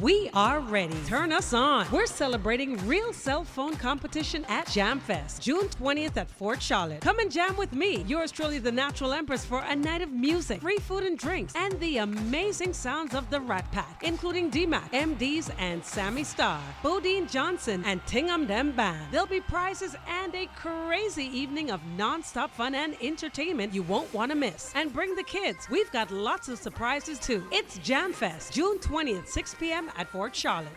We are ready. Turn us on. We're celebrating real cell phone competition at Jamfest, June 20th at Fort Charlotte. Come and jam with me, yours truly, the Natural Empress, for a night of music, free food and drinks, and the amazing sounds of the Rat Pack, including D-Mac, MDs, and Sammy Starr, Bodine Johnson, and Tingum Dem Band. There'll be prizes and a crazy evening of non-stop fun and entertainment you won't want to miss. And bring the kids. We've got lots of surprises too. It's Jamfest, June 20th, 6 p.m. at Fort Charlotte.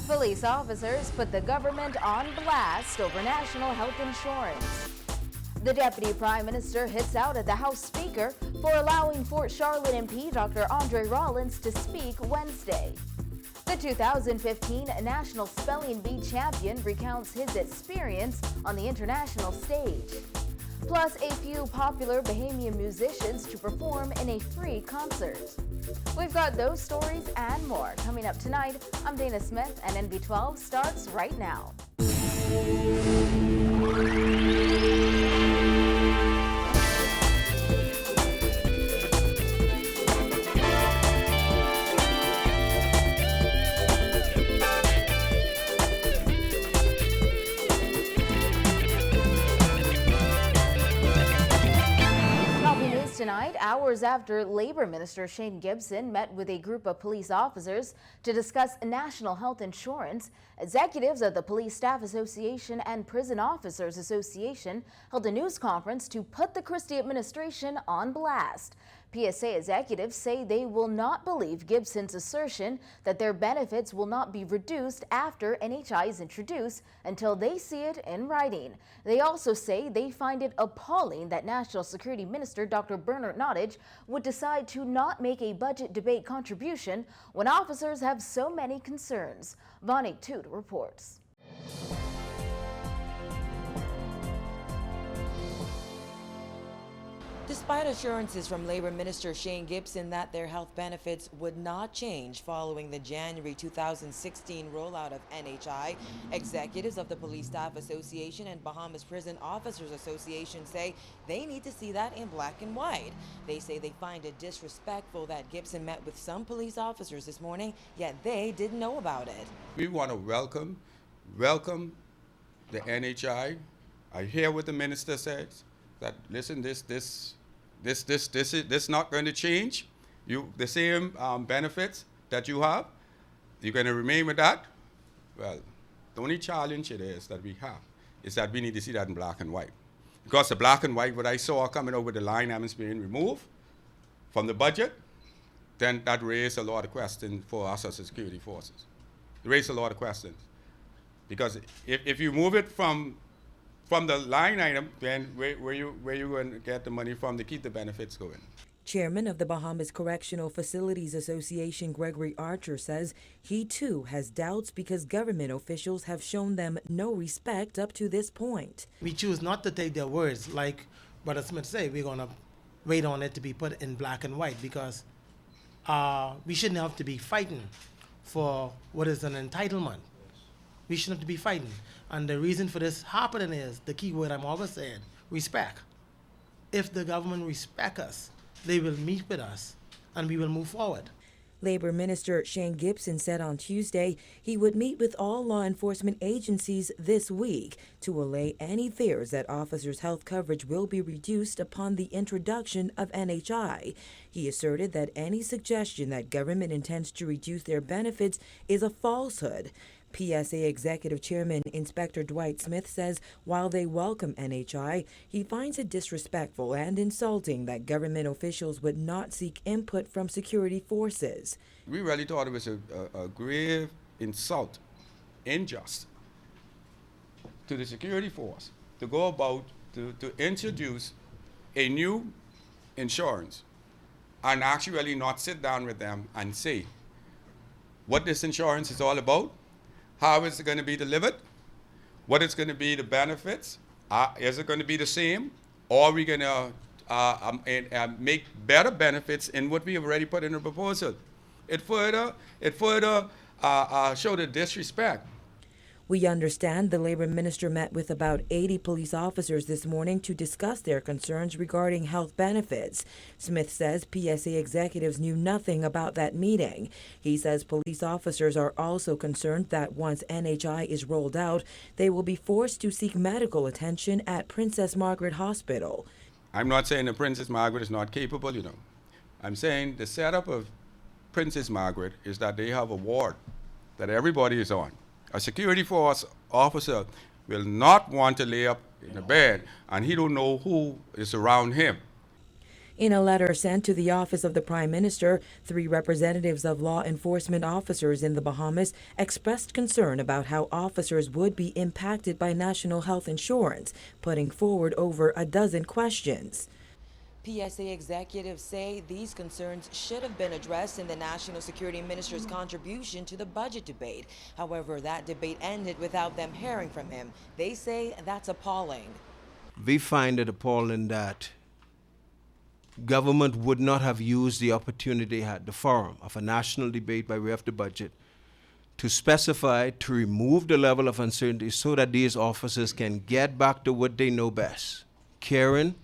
Police officers put the government on blast over national health insurance. The Deputy Prime Minister hits out at the House Speaker for allowing Fort Charlotte MP Dr. Andre Rollins to speak Wednesday. The 2015 National Spelling Bee champion recounts his experience on the international stage. Plus, a few popular Bahamian musicians to perform in a free concert. We've got those stories and more coming up tonight. I'm Dana Smith, and NB12 starts right now. Tonight, hours after Labor Minister Shane Gibson met with a group of police officers to discuss national health insurance, executives of the Police Staff Association and Prison Officers Association held a news conference to put the Christie administration on blast. PSA executives say they will not believe Gibson's assertion that their benefits will not be reduced after NHI is introduced until they see it in writing. They also say they find it appalling that National Security Minister Dr. Bernard Nottage would decide to not make a budget debate contribution when officers have so many concerns. Vonik Toot reports. Despite assurances from Labor Minister Shane Gibson that their health benefits would not change following the January 2016 rollout of NHI, executives of the Police Staff Association and Bahamas Prison Officers Association say they need to see that in black and white. They say they find it disrespectful that Gibson met with some police officers this morning, yet they didn't know about it. We want to welcome the NHI. I hear what the minister says, that listen, this is not going to change. The same benefits that you have, you're going to remain with that. Well, the only challenge it is that we have is that we need to see that in black and white. Because the black and white, what I saw coming over the line items being removed from the budget, then that raised a lot of questions for us as security forces. It raised a lot of questions. Because if you move it from the line item, then where you going to get the money from to keep the benefits going? Chairman of the Bahamas Correctional Facilities Association, Gregory Archer, says he too has doubts because government officials have shown them no respect up to this point. We choose not to take their words, like Brother Smith said, we're going to wait on it to be put in black and white because we shouldn't have to be fighting for what is an entitlement. We shouldn't have to be fighting. And the reason for this happening is, the key word I'm always saying, respect. If the government respect us, they will meet with us and we will move forward. Labor Minister Shane Gibson said on Tuesday he would meet with all law enforcement agencies this week to allay any fears that officers' health coverage will be reduced upon the introduction of NHI. He asserted that any suggestion that government intends to reduce their benefits is a falsehood. PSA Executive Chairman Inspector Dwight Smith says while they welcome NHI, he finds it disrespectful and insulting that government officials would not seek input from security forces. We really thought it was a grave insult, unjust, to the security force to go about to introduce a new insurance and actually not sit down with them and say what this insurance is all about, how is it going to be delivered, what is going to be the benefits, is it going to be the same, or are we going to make better benefits in what we have already put in the proposal? It further showed a disrespect. We understand the labor minister met with about 80 police officers this morning to discuss their concerns regarding health benefits. Smith says PSA executives knew nothing about that meeting. He says police officers are also concerned that once NHI is rolled out, they will be forced to seek medical attention at Princess Margaret Hospital. I'm not saying that Princess Margaret is not capable, I'm saying the setup of Princess Margaret is that they have a ward that everybody is on. A security force officer will not want to lay up in a bed and he don't know who is around him. In a letter sent to the office of the Prime Minister, 3 representatives of law enforcement officers in the Bahamas expressed concern about how officers would be impacted by national health insurance, putting forward over a dozen questions. PSA executives say these concerns should have been addressed in the National Security Minister's contribution to the budget debate. However, that debate ended without them hearing from him. They say that's appalling. We find it appalling that government would not have used the opportunity at the forum of a national debate by way of the budget to specify, to remove the level of uncertainty so that these officers can get back to what they know best, caring.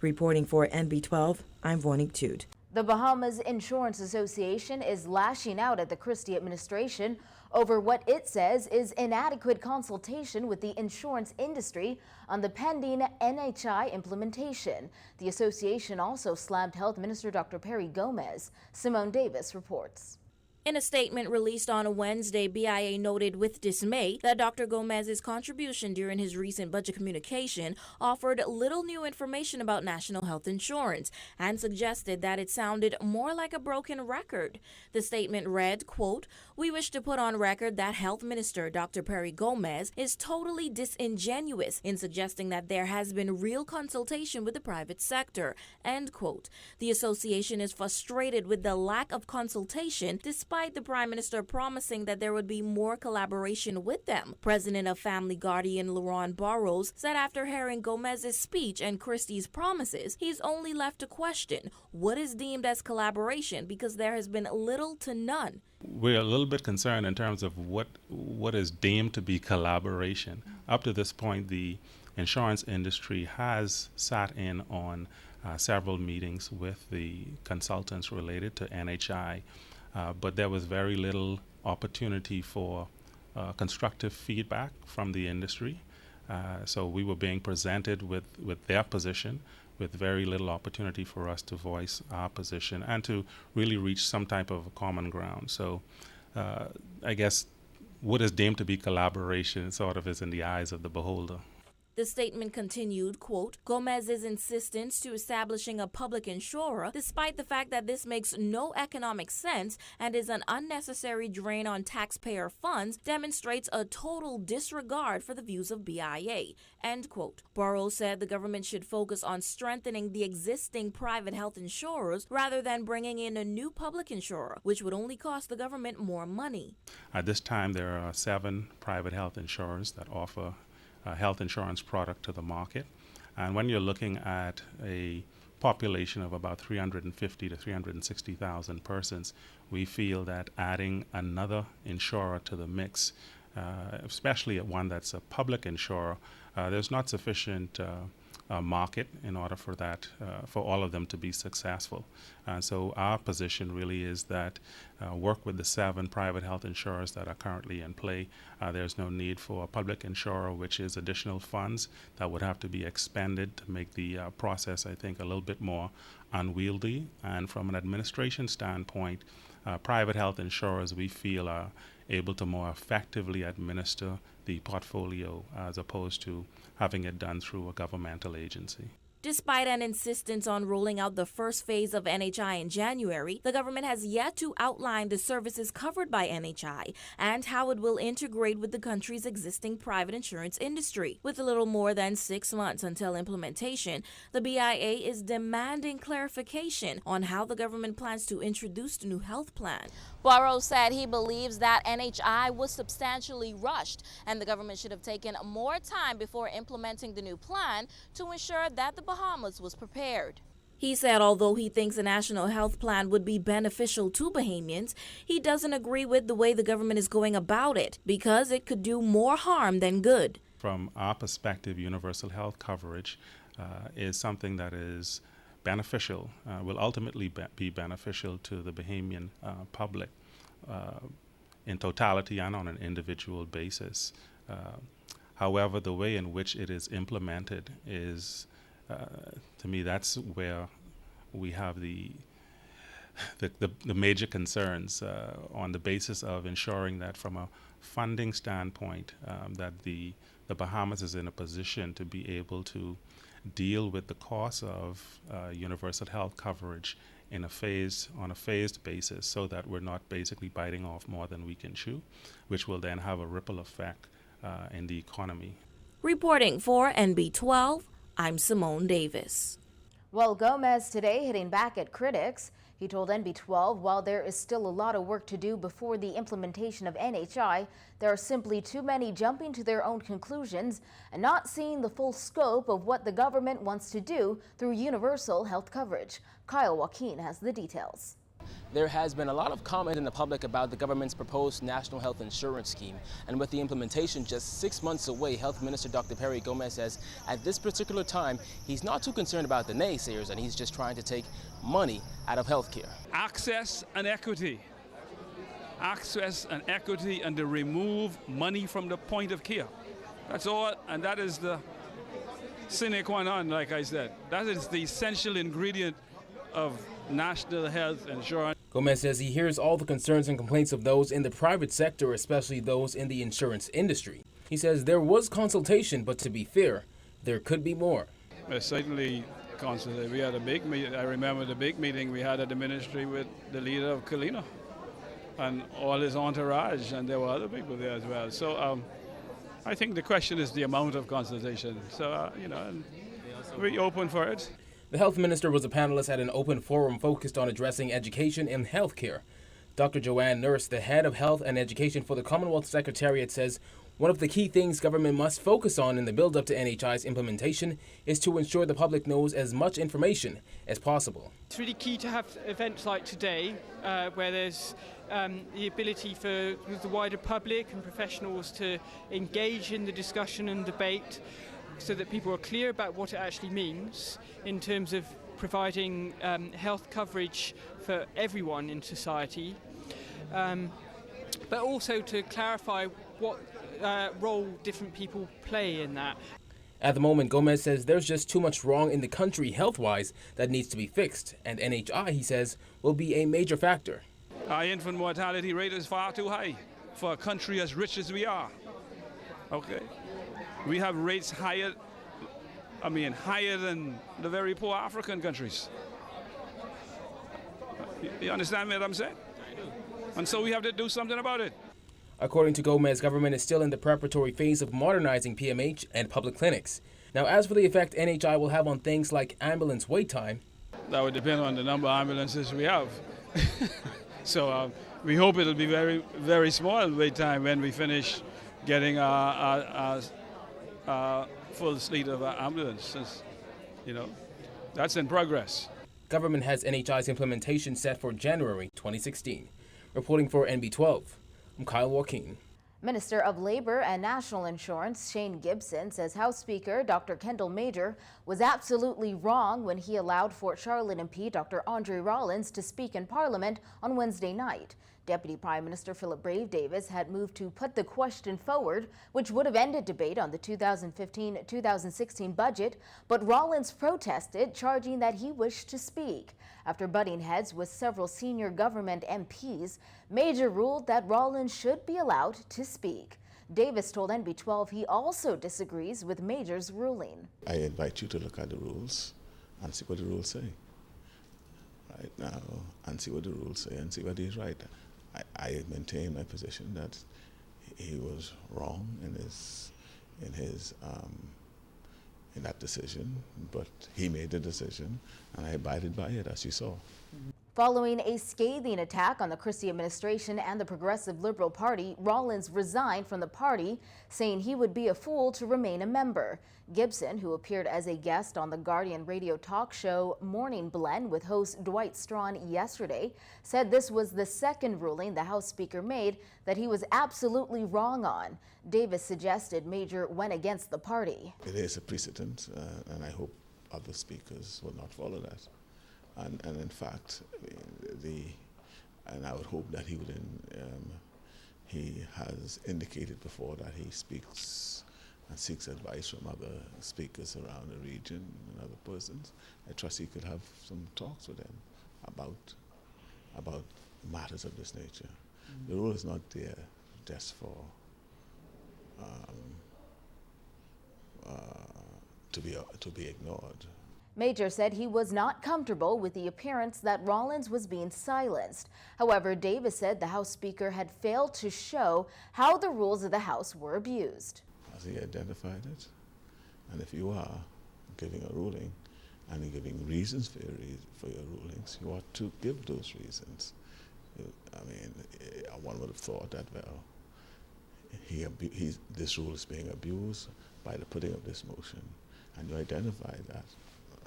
Reporting for NB12, I'm Vonique Tude. The Bahamas Insurance Association is lashing out at the Christie administration over what it says is inadequate consultation with the insurance industry on the pending NHI implementation. The association also slammed Health Minister Dr. Perry Gomez. Simone Davis reports. In a statement released on Wednesday, BIA noted with dismay that Dr. Gomez's contribution during his recent budget communication offered little new information about national health insurance and suggested that it sounded more like a broken record. The statement read, quote, "We wish to put on record that Health Minister Dr. Perry Gomez is totally disingenuous in suggesting that there has been real consultation with the private sector," end quote. The association is frustrated with the lack of consultation despite the Prime Minister promising that there would be more collaboration with them. President of Family Guardian Laurent Barros said after hearing Gomez's speech and Christie's promises, he's only left to question what is deemed as collaboration because there has been little to none. We're a little bit concerned in terms of what is deemed to be collaboration. Up to this point, the insurance industry has sat in on several meetings with the consultants related to NHI. But there was very little opportunity for constructive feedback from the industry. So we were being presented with their position, with very little opportunity for us to voice our position and to really reach some type of common ground. So I guess what is deemed to be collaboration sort of is in the eyes of the beholder. The statement continued, quote, "Gomez's insistence to establishing a public insurer, despite the fact that this makes no economic sense and is an unnecessary drain on taxpayer funds, demonstrates a total disregard for the views of BIA," end quote. Barros said the government should focus on strengthening the existing private health insurers rather than bringing in a new public insurer, which would only cost the government more money. At this time, there are 7 private health insurers that offer health insurance product to the market. And when you're looking at a population of about 350 to 360,000 persons, we feel that adding another insurer to the mix, especially one that's a public insurer, there's not sufficient market in order for that, for all of them to be successful. So our position really is that work with the 7 private health insurers that are currently in play. There's no need for a public insurer, which is additional funds that would have to be expended to make the process, I think, a little bit more unwieldy. And from an administration standpoint, private health insurers, we feel, are able to more effectively administer the portfolio as opposed to having it done through a governmental agency. Despite an insistence on rolling out the first phase of NHI in January, the government has yet to outline the services covered by NHI and how it will integrate with the country's existing private insurance industry. With a little more than 6 months until implementation, the BIA is demanding clarification on how the government plans to introduce the new health plan. Barros said he believes that NHI was substantially rushed and the government should have taken more time before implementing the new plan to ensure that the Bahamas was prepared. He said although he thinks a national health plan would be beneficial to Bahamians, he doesn't agree with the way the government is going about it because it could do more harm than good. From our perspective, universal health coverage is something that is beneficial, will ultimately be beneficial to the Bahamian public in totality and on an individual basis. However, the way in which it is implemented is, to me, that's where we have the major concerns on the basis of ensuring that from a funding standpoint, that the Bahamas is in a position to be able to deal with the cost of universal health coverage on a phased basis, so that we're not basically biting off more than we can chew, which will then have a ripple effect in the economy. Reporting for NB12, I'm Simone Davis. Well, Gomez today hitting back at critics. He told NB12 while there is still a lot of work to do before the implementation of NHI, there are simply too many jumping to their own conclusions and not seeing the full scope of what the government wants to do through universal health coverage. Kyle Joaquin has the details. There has been a lot of comment in the public about the government's proposed national health insurance scheme. And with the implementation just 6 months away, Health Minister Dr. Perry Gomez says at this particular time, he's not too concerned about the naysayers and he's just trying to take money out of healthcare. Access and equity. Access and equity, and to remove money from the point of care. That's all, and that is the sine qua non, like I said. That is the essential ingredient of national health insurance. Gomez says he hears all the concerns and complaints of those in the private sector, especially those in the insurance industry. He says there was consultation, but to be fair, there could be more. Certainly consultation. We had a big meeting. I remember the big meeting we had at the ministry with the leader of Kalina and all his entourage, and there were other people there as well. So I think the question is the amount of consultation. So, we're open for it. The health minister was a panelist at an open forum focused on addressing education and health care. Dr. Joanne Nurse, the head of health and education for the Commonwealth Secretariat, says one of the key things government must focus on in the build-up to NHI's implementation is to ensure the public knows as much information as possible. It's really key to have events like today where there's the ability for the wider public and professionals to engage in the discussion and debate, so that people are clear about what it actually means in terms of providing health coverage for everyone in society, but also to clarify what role different people play in that. At the moment, Gomez says there's just too much wrong in the country health-wise that needs to be fixed, and NHI, he says, will be a major factor. Our infant mortality rate is far too high for a country as rich as we are. Okay. We have rates higher than the very poor African countries. You understand what I'm saying? I do. And so we have to do something about it. According to Gomez, government is still in the preparatory phase of modernizing PMH and public clinics. Now, as for the effect NHI will have on things like ambulance wait time, that would depend on the number of ambulances we have. So we hope it'll be very, very small wait time when we finish getting our full fleet of ambulances. That's in progress. Government has NHI's implementation set for January 2016. Reporting for NB12, I'm Kyle Joaquin. Minister of Labor and National Insurance Shane Gibson says House Speaker Dr. Kendall Major was absolutely wrong when he allowed Fort Charlotte MP Dr. Andre Rollins to speak in Parliament on Wednesday night. Deputy Prime Minister Philip Brave Davis had moved to put the question forward, which would have ended debate on the 2015-2016 budget, but Rollins protested, charging that he wished to speak. After butting heads with several senior government MPs, Major ruled that Rollins should be allowed to speak. Davis told NB12 he also disagrees with Major's ruling. I invite you to look at the rules and see what the rules say. Right now, and see what the rules say and see whether he's right. I maintain my position that he was wrong in that decision, but he made the decision, and I abided by it, as you saw. Following a scathing attack on the Christie administration and the Progressive Liberal Party, Rollins resigned from the party, saying he would be a fool to remain a member. Gibson, who appeared as a guest on the Guardian radio talk show Morning Blend with host Dwight Strawn yesterday, said this was the second ruling the House Speaker made that he was absolutely wrong on. Davis suggested Major went against the party. It is a precedent, and I hope other speakers will not follow that. And in fact, and I would hope that he would. He has indicated before that he speaks and seeks advice from other speakers around the region and other persons. I trust he could have some talks with them about matters of this nature. The rule is not there just for to be ignored. Major said he was not comfortable with the appearance that Rollins was being silenced. However, Davis said the House Speaker had failed to show how the rules of the House were abused. Has he identified it? And if you are giving a ruling and you're giving reasons for your rulings, you ought to give those reasons. I mean, one would have thought that, well, this rule is being abused by the putting of this motion, and you identify that.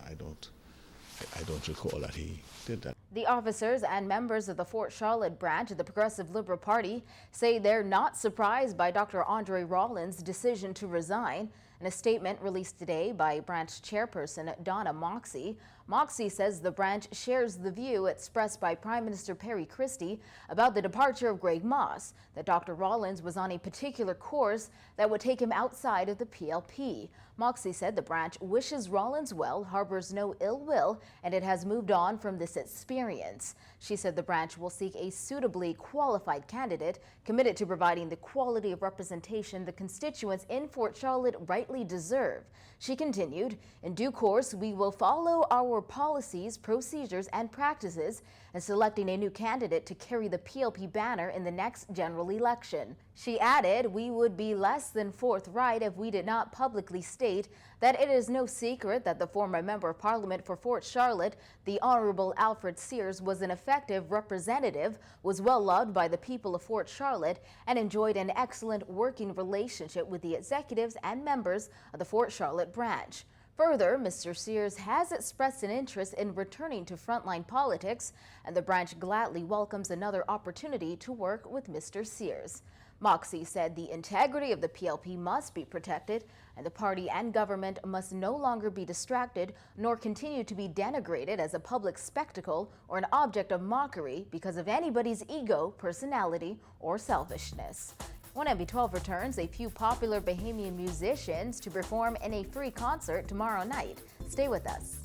I don't recall that he did that. The officers and members of the Fort Charlotte branch of the Progressive Liberal Party say they're not surprised by Dr. Andre Rollins' decision to resign. In a statement released today by branch chairperson Donna Moxie, Moxie says the branch shares the view expressed by Prime Minister Perry Christie about the departure of Greg Moss, that Dr. Rollins was on a particular course that would take him outside of the PLP. Moxie said the branch wishes Rollins well, harbors no ill will, and it has moved on from this experience. She said the branch will seek a suitably qualified candidate committed to providing the quality of representation the constituents in Fort Charlotte rightly deserve. She continued, in due course, we will follow our policies, procedures, and practices in selecting a new candidate to carry the PLP banner in the next general election. She added, we would be less than forthright if we did not publicly state that it is no secret that the former Member of Parliament for Fort Charlotte, the Honorable Alfred Sears, was an effective representative, was well loved by the people of Fort Charlotte, and enjoyed an excellent working relationship with the executives and members of the Fort Charlotte branch. Further, Mr. Sears has expressed an interest in returning to frontline politics, and the branch gladly welcomes another opportunity to work with Mr. Sears. Moxie said the integrity of the PLP must be protected, and the party and government must no longer be distracted nor continue to be denigrated as a public spectacle or an object of mockery because of anybody's ego, personality, or selfishness. When MB12 returns, a few popular Bahamian musicians to perform in a free concert tomorrow night. Stay with us.